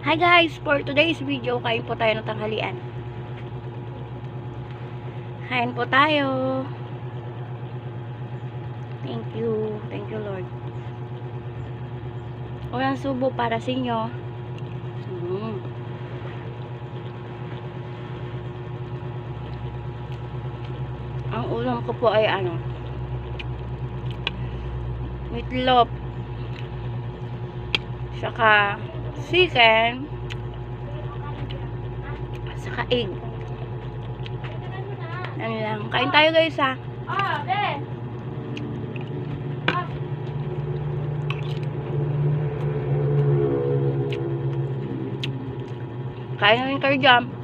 Hi guys, for today's video, kain po tayo ng tanghalian. Kain po tayo. Thank you Lord. Walang subo para sa inyo. Ang ulam ko po ay meatloaf, saka chicken, saka egg. Ano lang. Kain tayo guys ha. Kain na rin kayo dyan.